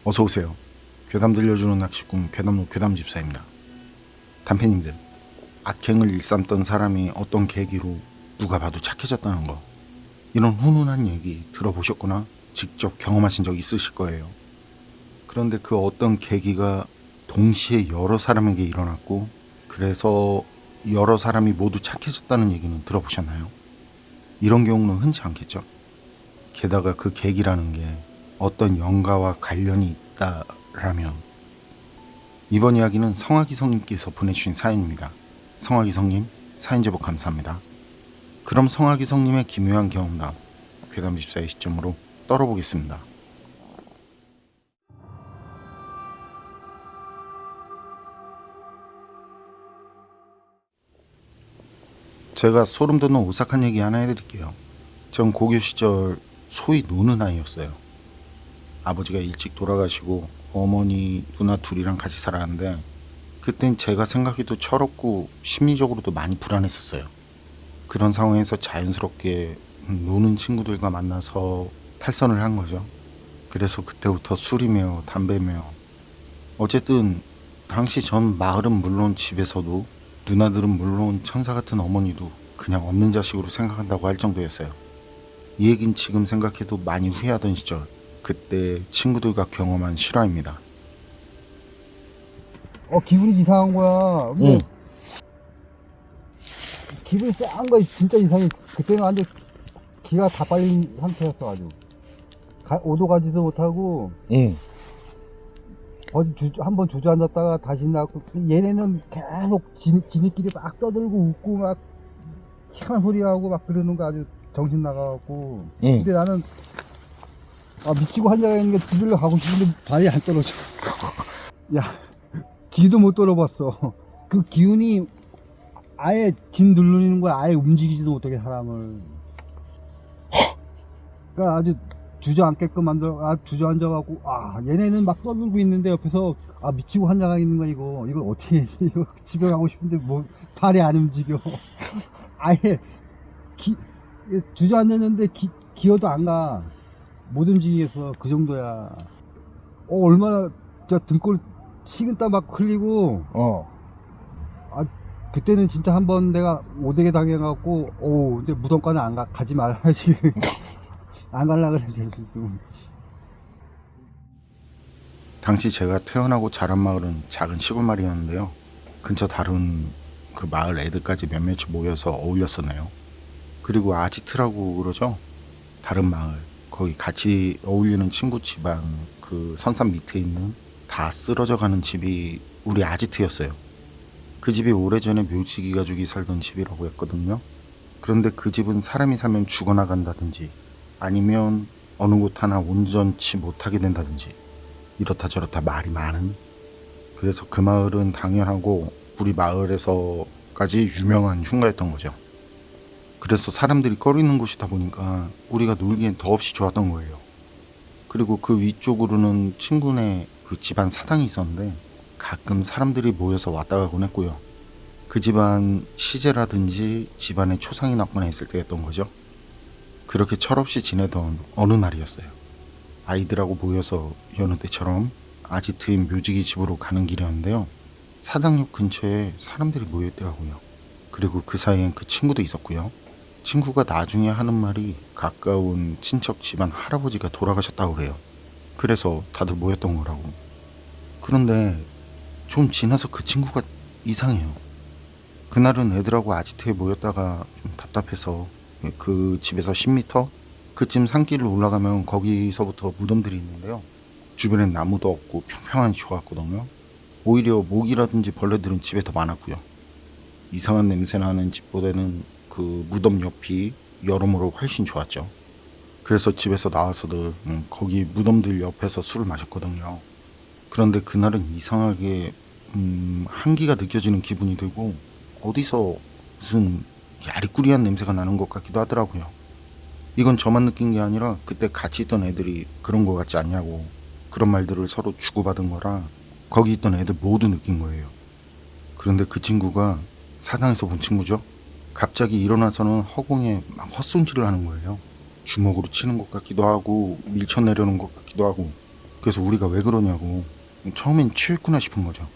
어서오세요. 괴담 들려주는 낚시꾼 괴담로 괴담집사입니다. 단편님들, 악행을 일삼던 사람이 어떤 계기로 누가 봐도 착해졌다는 거, 이런 훈훈한 얘기 들어보셨거나 직접 경험하신 적 있으실 거예요. 그런데 그 어떤 계기가 동시에 여러 사람에게 일어났고, 그래서 여러 사람이 모두 착해졌다는 얘기는 들어보셨나요? 이런 경우는 흔치 않겠죠. 게다가 그 계기라는 게 어떤 영가와 관련이 있다라면, 이번 이야기는 성학이 성님께서 보내주신 사연입니다. 성학이 성님, 사연 제보 감사합니다. 그럼 성학이 성님의 기묘한 경험담, 괴담집사의 시점으로 떨어보겠습니다. 제가 소름 돋는 오싹한 얘기 하나 해드릴게요. 전 고교 시절 소위 노는 아이였어요. 아버지가 일찍 돌아가시고 어머니, 누나 둘이랑 같이 살았는데, 그땐 제가 생각해도 철없고 심리적으로도 많이 불안했었어요. 그런 상황에서 자연스럽게 노는 친구들과 만나서 탈선을 한 거죠. 그래서 그때부터 술이며 담배며, 어쨌든 당시 전 마을은 물론 집에서도 누나들은 물론 천사 같은 어머니도 그냥 없는 자식으로 생각한다고 할 정도였어요. 이 얘긴 지금 생각해도 많이 후회하던 시절, 그때 친구들과 경험한 실화입니다. 기분이 이상한 거야. 근데 응. 기분이 쎄한 거야. 진짜 이상해. 그때는 완전 기가 다 빨린 상태였어, 아주. 오도 가지도 못하고, 응. 한번 주저앉았다가 다시 나고, 얘네는 계속 지네끼리 막 떠들고 웃고 막 희한한 소리 하고 막 그러는 거 아주 정신 나가갖고. 응. 근데 나는, 미치고 환자가 있는 게 집으로 가고 싶은데 발이 안 떨어져. 야, 뒤도 못 돌아봤어. 그 기운이 아예 진 누르는 거야. 아예 움직이지도 못하게 사람을. 그러니까 아주 주저앉게끔 만들어. 주저앉아갖고 얘네는 막 떠들고 있는데 옆에서 미치고 환장하 있는 거야. 이걸 어떻게 해야지. 이거 집에 가고 싶은데 뭐 발이 안 움직여. 아예 주저앉았는데 기어도 안 가. 못 움직이겠어. 그 정도야. 얼마나 등골 식은땀 막 흘리고. 그때는 진짜 한번 내가 오대게 당해갖고, 근데 무덤가는 가지 말아야지. 안 갈라 그래, 재수. 당시 제가 태어나고 자란 마을은 작은 시골 마을이었는데요. 근처 다른 그 마을 애들까지 몇몇이 모여서 어울렸었네요. 그리고 아지트라고 그러죠. 다른 마을, 거기 같이 어울리는 친구 집안, 그 선산 밑에 있는 다 쓰러져 가는 집이 우리 아지트였어요. 그 집이 오래전에 묘지기 가족이 살던 집이라고 했거든요. 그런데 그 집은 사람이 살면 죽어나간다든지, 아니면 어느 곳 하나 온전치 못하게 된다든지, 이렇다 저렇다 말이 많은, 그래서 그 마을은 당연하고 우리 마을에서까지 유명한 흉가였던 거죠. 그래서 사람들이 꺼리는 곳이다 보니까 우리가 놀기엔 더없이 좋았던 거예요. 그리고 그 위쪽으로는 친구네 그 집안 사당이 있었는데, 가끔 사람들이 모여서 왔다 가곤 했고요. 그 집안 시제라든지 집안에 초상이 났거나 했을 때였던 거죠. 그렇게 철없이 지내던 어느 날이었어요. 아이들하고 모여서 여느 때처럼 아지트인 묘지기 집으로 가는 길이었는데요. 사당역 근처에 사람들이 모여있더라고요. 그리고 그 사이엔 그 친구도 있었고요. 친구가 나중에 하는 말이 가까운 친척 집안 할아버지가 돌아가셨다고 그래요. 그래서 다들 모였던 거라고. 그런데 좀 지나서 그 친구가 이상해요. 그날은 애들하고 아지트에 모였다가 좀 답답해서 그 집에서 10m? 그쯤 산길을 올라가면 거기서부터 무덤들이 있는데요. 주변엔 나무도 없고 평평한 시골 같거든요. 오히려 모기라든지 벌레들은 집에 더 많았고요. 이상한 냄새 나는 집보다는 그 무덤 옆이 여러모로 훨씬 좋았죠. 그래서 집에서 나와서들 거기 무덤들 옆에서 술을 마셨거든요. 그런데 그날은 이상하게 한기가 느껴지는 기분이 들고, 어디서 무슨 야리꾸리한 냄새가 나는 것 같기도 하더라고요. 이건 저만 느낀 게 아니라 그때 같이 있던 애들이 그런 거 같지 않냐고 그런 말들을 서로 주고받은 거라 거기 있던 애들 모두 느낀 거예요. 그런데 그 친구가 사당에서 본 친구죠. 갑자기 일어나서는 허공에 막 헛손질을 하는 거예요. 주먹으로 치는 것 같기도 하고 밀쳐내려는 것 같기도 하고. 그래서 우리가 왜 그러냐고 처음엔 취했구나 싶은 거죠.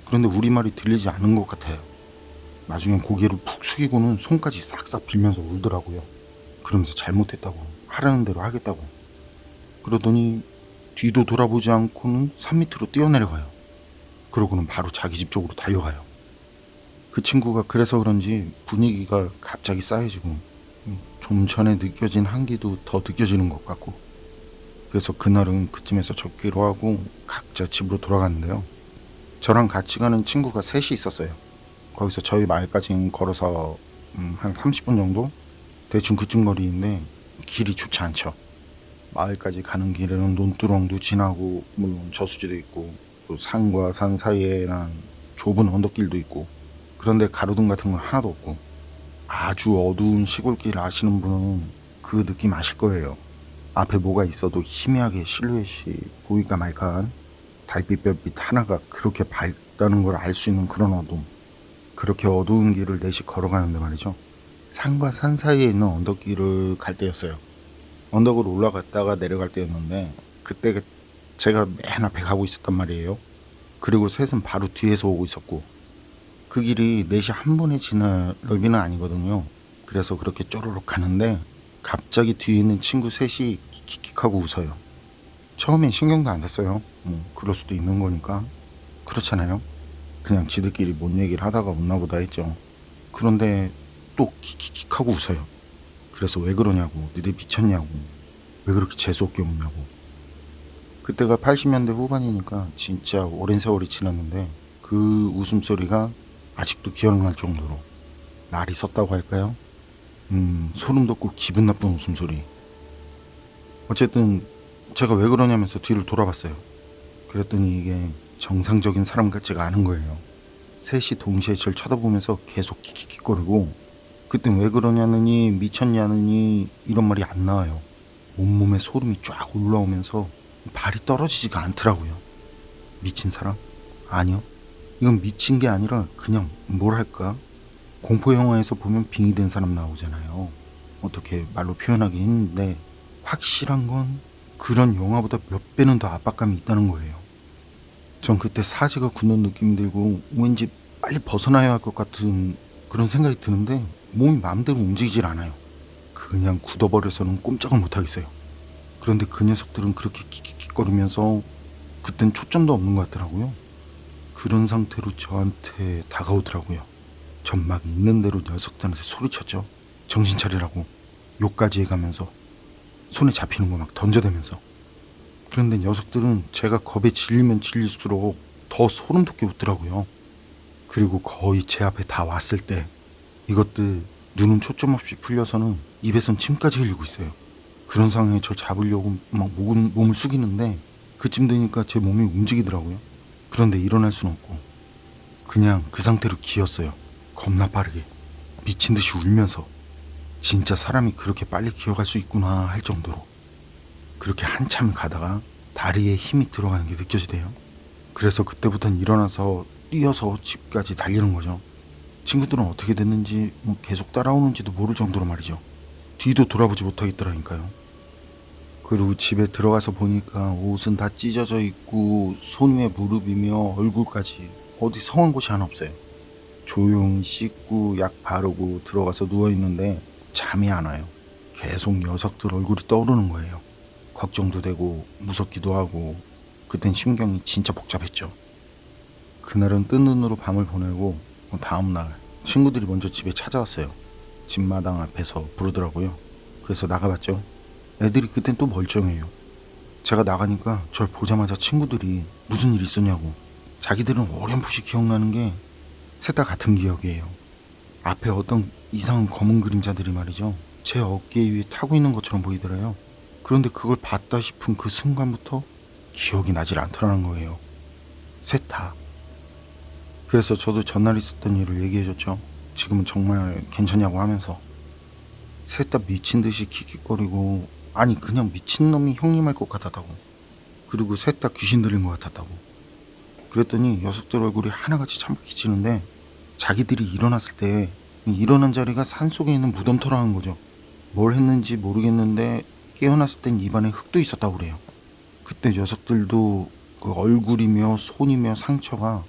그런데 우리 말이 들리지 않은 것 같아요. 나중엔 고개를 푹 숙이고는 손까지 싹싹 빌면서 울더라고요. 그러면서 잘못했다고, 하라는 대로 하겠다고. 그러더니 뒤도 돌아보지 않고는 산 밑으로 뛰어내려가요. 그러고는 바로 자기 집 쪽으로 달려가요. 그 친구가 그래서 그런지 분위기가 갑자기 싸해지고 좀 전에 느껴진 한기도 더 느껴지는 것 같고, 그래서 그날은 그쯤에서 접기로 하고 각자 집으로 돌아갔는데요. 저랑 같이 가는 친구가 셋이 있었어요. 거기서 저희 마을까지 걸어서 한 30분 정도? 대충 그쯤 거리인데 길이 좋지 않죠. 마을까지 가는 길에는 논두렁도 지나고 물론 저수지도 있고 또 산과 산 사이에는 좁은 언덕길도 있고, 그런데 가로등 같은 건 하나도 없고 아주 어두운 시골길 아시는 분은 그 느낌 아실 거예요. 앞에 뭐가 있어도 희미하게 실루엣이 보일까 말까한 달빛 별빛 하나가 그렇게 밝다는 걸 알 수 있는 그런 어둠. 그렇게 어두운 길을 넷이 걸어가는데 말이죠. 산과 산 사이에 있는 언덕길을 갈 때였어요. 언덕을 올라갔다가 내려갈 때였는데 그때 제가 맨 앞에 가고 있었단 말이에요. 그리고 셋은 바로 뒤에서 오고 있었고, 그 길이 넷이 한 번에 지날 넓이는 아니거든요. 그래서 그렇게 쪼르륵 가는데 갑자기 뒤에 있는 친구 셋이 킥킥킥하고 웃어요. 처음엔 신경도 안 썼어요. 그럴 수도 있는 거니까. 그렇잖아요. 그냥 지들끼리 뭔 얘기를 하다가 웃나 보다 했죠. 그런데 또 킥킥킥하고 웃어요. 그래서 왜 그러냐고, 니들 미쳤냐고, 왜 그렇게 재수없게 웃냐고. 그때가 80년대 후반이니까 진짜 오랜 세월이 지났는데 그 웃음소리가 아직도 기억날 정도로 날이 섰다고 할까요? 소름 돋고 기분 나쁜 웃음소리. 어쨌든 제가 왜 그러냐면서 뒤를 돌아봤어요. 그랬더니 이게 정상적인 사람 같지가 않은 거예요. 셋이 동시에 저를 쳐다보면서 계속 킥킥킥거리고, 그땐 왜 그러냐느니 미쳤냐느니 이런 말이 안 나와요. 온몸에 소름이 쫙 올라오면서 발이 떨어지지가 않더라고요. 미친 사람? 아니요. 이건 미친 게 아니라 그냥 뭐랄까, 공포 영화에서 보면 빙의된 사람 나오잖아요. 어떻게 말로 표현하기 힘든데 확실한 건 그런 영화보다 몇 배는 더 압박감이 있다는 거예요. 전 그때 사지가 굳는 느낌이 들고 왠지 빨리 벗어나야 할 것 같은 그런 생각이 드는데 몸이 마음대로 움직이질 않아요. 그냥 굳어버려서는 꼼짝을 못하겠어요. 그런데 그 녀석들은 그렇게 킥킥킥거리면서 그땐 초점도 없는 것 같더라고요. 그런 상태로 저한테 다가오더라고요. 전 막 있는 대로 녀석들한테 소리쳤죠. 정신 차리라고. 욕까지 해가면서 손에 잡히는 거 막 던져대면서. 그런데 녀석들은 제가 겁에 질리면 질릴수록 더 소름 돋게 웃더라고요. 그리고 거의 제 앞에 다 왔을 때 이것들 눈은 초점 없이 풀려서는 입에선 침까지 흘리고 있어요. 그런 상황에 저 잡으려고 막 몸을 숙이는데 그쯤 되니까 제 몸이 움직이더라고요. 그런데 일어날 순 없고 그냥 그 상태로 기었어요. 겁나 빠르게 미친 듯이 울면서. 진짜 사람이 그렇게 빨리 기어갈 수 있구나 할 정도로. 그렇게 한참을 가다가 다리에 힘이 들어가는 게 느껴지대요. 그래서 그때부터는 일어나서 뛰어서 집까지 달리는 거죠. 친구들은 어떻게 됐는지 계속 따라오는지도 모를 정도로 말이죠. 뒤도 돌아보지 못하겠더라니까요. 그리고 집에 들어가서 보니까 옷은 다 찢어져 있고 손 위에 무릎이며 얼굴까지 어디 성한 곳이 하나 없어요. 조용히 씻고 약 바르고 들어가서 누워있는데 잠이 안 와요. 계속 녀석들 얼굴이 떠오르는 거예요. 걱정도 되고 무섭기도 하고. 그땐 심경이 진짜 복잡했죠. 그날은 뜬 눈으로 밤을 보내고 다음날 친구들이 먼저 집에 찾아왔어요. 집마당 앞에서 부르더라고요. 그래서 나가봤죠. 애들이 그땐 또 멀쩡해요. 제가 나가니까 절 보자마자 친구들이 무슨 일 있었냐고. 자기들은 어렴풋이 기억나는 게 셋 다 같은 기억이에요. 앞에 어떤 이상한 검은 그림자들이 말이죠, 제 어깨 위에 타고 있는 것처럼 보이더래요. 그런데 그걸 봤다 싶은 그 순간부터 기억이 나질 않더라는 거예요. 셋 다. 그래서 저도 전날 있었던 일을 얘기해줬죠. 지금은 정말 괜찮냐고 하면서. 셋 다 미친 듯이 킥킥거리고, 아니 그냥 미친놈이 형님 할 것 같았다고. 그리고 셋 다 귀신 들린 것 같았다고. 그랬더니 녀석들 얼굴이 하나같이 참기지는데 자기들이 일어났을 때 일어난 자리가 산속에 있는 무덤터라는 거죠. 뭘 했는지 모르겠는데 깨어났을 땐 입안에 흙도 있었다고 그래요. 그때 녀석들도 그 얼굴이며 손이며 상처가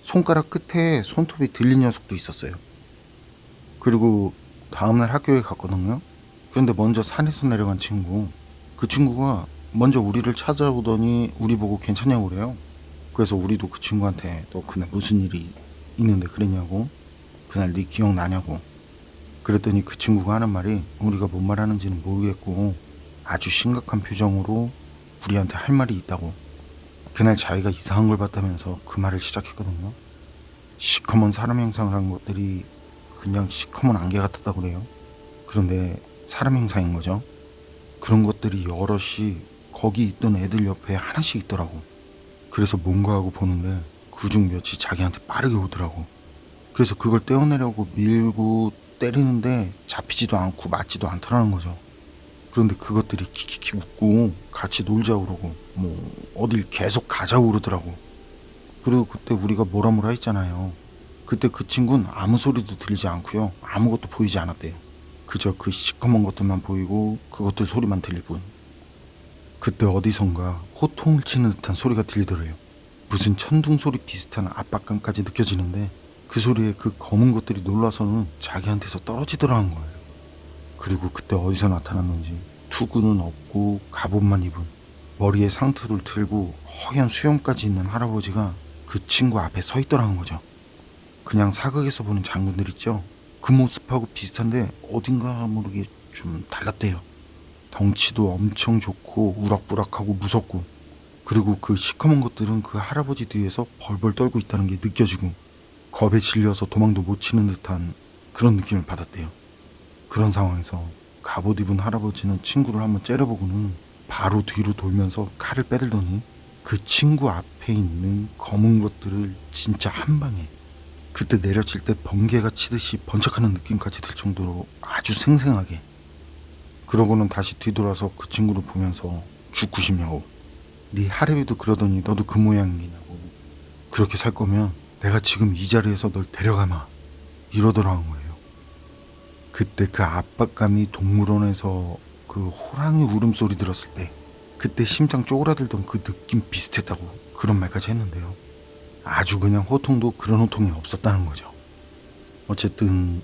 손가락 끝에 손톱이 들린 녀석도 있었어요. 그리고 다음날 학교에 갔거든요. 그런데 먼저 산에서 내려간 친구, 그 친구가 먼저 우리를 찾아오더니 우리 보고 괜찮냐고 그래요. 그래서 우리도 그 친구한테 너 그날 무슨 일이 있는데 그랬냐고, 그날 네 기억나냐고. 그랬더니 그 친구가 하는 말이 우리가 뭔 말하는지는 모르겠고 아주 심각한 표정으로 우리한테 할 말이 있다고. 그날 자기가 이상한 걸 봤다면서 그 말을 시작했거든요. 시커먼 사람 형상을 한 것들이 그냥 시커먼 안개 같았다고 그래요. 그런데 사람 형상인 거죠. 그런 것들이 여럿이 거기 있던 애들 옆에 하나씩 있더라고. 그래서 뭔가 하고 보는데 그중 몇이 자기한테 빠르게 오더라고. 그래서 그걸 떼어내려고 밀고 때리는데 잡히지도 않고 맞지도 않더라는 거죠. 그런데 그것들이 키키키 웃고 같이 놀자고 그러고 뭐 어딜 계속 가자고 그러더라고. 그리고 그때 우리가 뭐라 했잖아요. 그때 그 친구는 아무 소리도 들리지 않고요, 아무것도 보이지 않았대요. 그저 그 시커먼 것들만 보이고 그것들 소리만 들릴 뿐. 그때 어디선가 호통을 치는 듯한 소리가 들리더래요. 무슨 천둥 소리 비슷한 압박감까지 느껴지는데 그 소리에 그 검은 것들이 놀라서는 자기한테서 떨어지더라는 거예요. 그리고 그때 어디서 나타났는지 투구는 없고 갑옷만 입은, 머리에 상투를 틀고 허연 수염까지 있는 할아버지가 그 친구 앞에 서 있더라는 거죠. 그냥 사극에서 보는 장군들 있죠? 그 모습하고 비슷한데 어딘가 모르게 좀 달랐대요. 덩치도 엄청 좋고 우락부락하고 무섭고, 그리고 그 시커먼 것들은 그 할아버지 뒤에서 벌벌 떨고 있다는 게 느껴지고 겁에 질려서 도망도 못 치는 듯한 그런 느낌을 받았대요. 그런 상황에서 갑옷 입은 할아버지는 친구를 한번 째려보고는 바로 뒤로 돌면서 칼을 빼들더니 그 친구 앞에 있는 검은 것들을 진짜 한 방에, 그때 내려칠 때 번개가 치듯이 번쩍하는 느낌까지 들 정도로 아주 생생하게. 그러고는 다시 뒤돌아서 그 친구를 보면서 죽고 싶냐고, 네 할애비도 그러더니 너도 그 모양이냐고, 그렇게 살 거면 내가 지금 이 자리에서 널 데려가마, 이러더라는 거예요. 그때 그 압박감이 동물원에서 그 호랑이 울음소리 들었을 때 그때 심장 쪼그라들던 그 느낌 비슷했다고 그런 말까지 했는데요. 아주 그냥 호통도 그런 호통이 없었다는 거죠. 어쨌든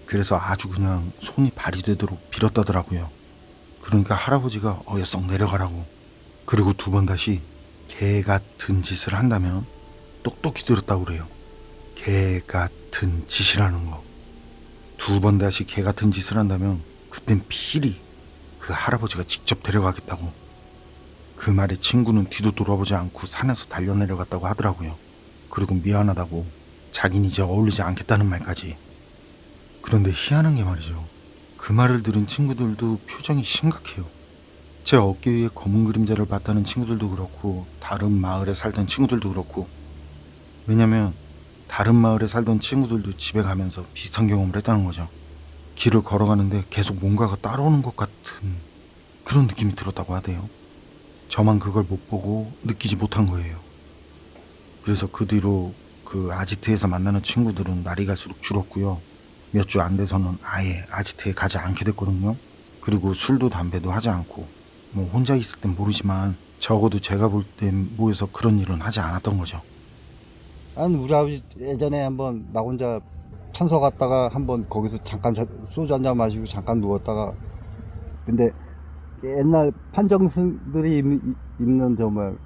그래서 아주 그냥 손이 발이 되도록 빌었다더라고요. 그러니까 할아버지가 어여썩 내려가라고. 그리고 두 번 다시 개 같은 짓을 한다면 똑똑히 들었다고 그래요. 개 같은 짓이라는 거. 두 번 다시 개 같은 짓을 한다면 그땐 필히 그 할아버지가 직접 데려가겠다고. 그 말에 친구는 뒤도 돌아보지 않고 산에서 달려내려갔다고 하더라고요. 그리고 미안하다고, 자긴 이제 어울리지 않겠다는 말까지. 그런데 희한한 게 말이죠, 그 말을 들은 친구들도 표정이 심각해요. 제 어깨 위에 검은 그림자를 봤다는 친구들도 그렇고 다른 마을에 살던 친구들도 그렇고. 왜냐면 다른 마을에 살던 친구들도 집에 가면서 비슷한 경험을 했다는 거죠. 길을 걸어가는데 계속 뭔가가 따라오는 것 같은 그런 느낌이 들었다고 하대요. 저만 그걸 못 보고 느끼지 못한 거예요. 그래서 그 뒤로 그 아지트에서 만나는 친구들은 날이 갈수록 줄었고요. 몇 주 안 돼서는 아예 아지트에 가지 않게 됐거든요. 그리고 술도 담배도 하지 않고, 뭐 혼자 있을 땐 모르지만 적어도 제가 볼 땐 모여서 그런 일은 하지 않았던 거죠. 난 우리 아버지 예전에 한번 나 혼자 천서 갔다가 한번 거기서 잠깐 소주 한잔 마시고 잠깐 누웠다가, 근데 옛날 판정승들이 입는 정말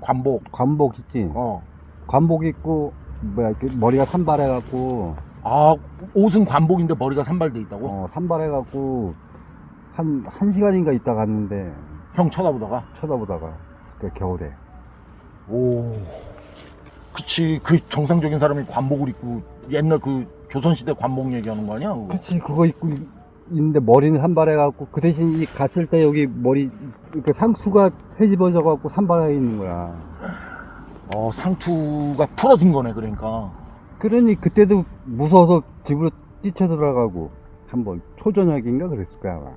관복 있지. 관복 입고 뭐야 이렇게 머리가 산발해갖고, 옷은 관복인데 머리가 산발돼 있다고? 산발해갖고 한 시간인가 있다 갔는데 형 쳐다보다가? 쳐다보다가 그 겨울에. 오, 그치. 그 정상적인 사람이 관복을 입고 옛날 그 조선시대 관복 얘기하는 거 아니야? 그거? 그치, 그거 입고 있는데 머리는 산발해갖고, 그 대신 갔을 때 여기 머리 이렇게 상수가 헤집어져갖고 산발해 있는 거야. 상투가 풀어진 거네, 그러니까. 그러니 그때도 무서워서 집으로 뛰쳐들어가고 한번 초저녁인가 그랬을 거야 아마.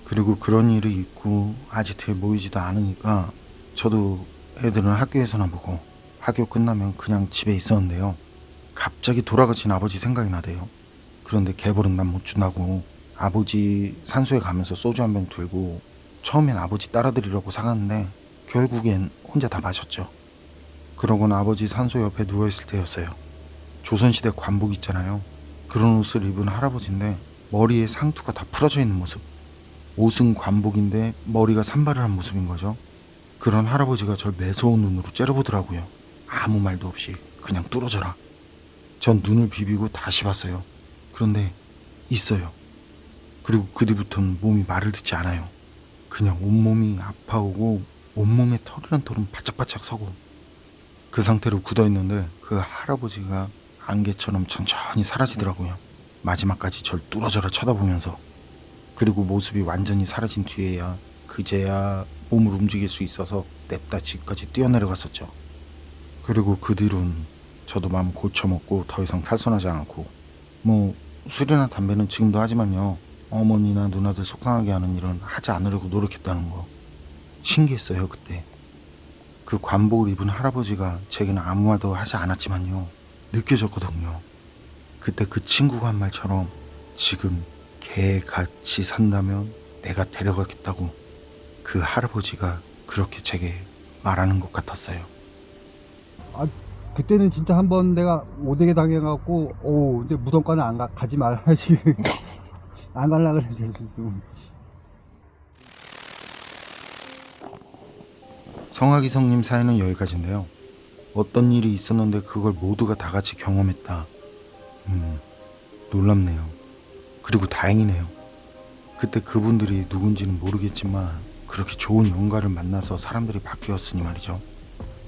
그리고 그런 일이 있고 아지트에 모이지도 않으니까 저도 애들은 학교에서나 보고 학교 끝나면 그냥 집에 있었는데요. 갑자기 돌아가신 아버지 생각이 나대요. 그런데 개벌은 난 못 준다고 아버지 산소에 가면서 소주 한 병 들고 처음엔 아버지 따라드리려고 사갔는데 결국엔 혼자 다 마셨죠. 그러곤 아버지 산소 옆에 누워있을 때였어요. 조선시대 관복 있잖아요. 그런 옷을 입은 할아버지인데 머리에 상투가 다 풀어져 있는 모습. 옷은 관복인데 머리가 산발을 한 모습인 거죠. 그런 할아버지가 절 매서운 눈으로 째려보더라고요. 아무 말도 없이 그냥 뚫어져라. 전 눈을 비비고 다시 봤어요. 그런데 있어요. 그리고 그 뒤부터는 몸이 말을 듣지 않아요. 그냥 온몸이 아파오고 온몸에 털이란 털은 바짝바짝 서고 그 상태로 굳어있는데 그 할아버지가 안개처럼 천천히 사라지더라고요. 마지막까지 절 뚫어져라 쳐다보면서. 그리고 모습이 완전히 사라진 뒤에야 그제야 몸을 움직일 수 있어서 냅다 집까지 뛰어내려갔었죠. 그리고 그 뒤로는 저도 마음 고쳐먹고 더 이상 탈선하지 않고 뭐 술이나 담배는 지금도 하지만요. 어머니나 누나들 속상하게 하는 일은 하지 않으려고 노력했다는 거. 신기했어요 그때. 그 관복을 입은 할아버지가 제게는 아무 말도 하지 않았지만요. 느껴졌거든요. 그때 그 친구가 한 말처럼 지금 개같이 산다면 내가 데려가겠다고 그 할아버지가 그렇게 제게 말하는 것 같았어요. 그때는 진짜 한번 내가 오대게 당해갖고 근데 무덤가는 안 가지 말아야지. 안 갈라 그래. 성학이성님 사연은 여기까지인데요. 어떤 일이 있었는데 그걸 모두가 다 같이 경험했다. 놀랍네요. 그리고 다행이네요. 그때 그분들이 누군지는 모르겠지만 그렇게 좋은 영가를 만나서 사람들이 바뀌었으니 말이죠.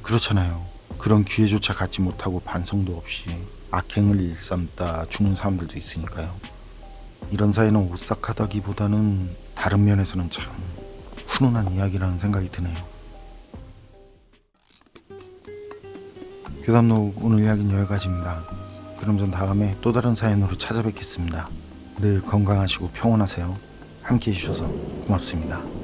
그렇잖아요. 그런 기회조차 갖지 못하고 반성도 없이 악행을 일삼다 죽는 사람들도 있으니까요. 이런 사이는 오싹하다기보다는 다른 면에서는 참 훈훈한 이야기라는 생각이 드네요. 교담록 오늘 이야기는 여기까지입니다. 그럼 전 다음에 또 다른 사연으로 찾아뵙겠습니다. 늘 건강하시고 평온하세요. 함께 해주셔서 고맙습니다.